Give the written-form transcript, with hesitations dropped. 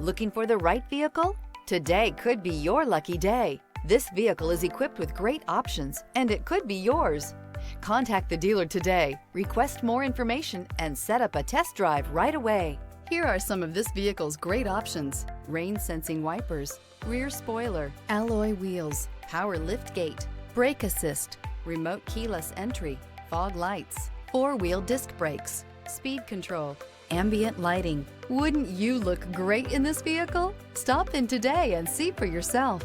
Looking for the right vehicle? Today could be your lucky day. This vehicle is equipped with great options, and it could be yours. Contact the dealer today, request more information, and set up a test drive right away. Here are some of this vehicle's great options: rain-sensing wipers, rear spoiler, alloy wheels, power liftgate, brake assist, remote keyless entry, fog lights, four-wheel disc brakes, speed control, ambient lighting. Wouldn't you look great in this vehicle? Stop in today and see for yourself.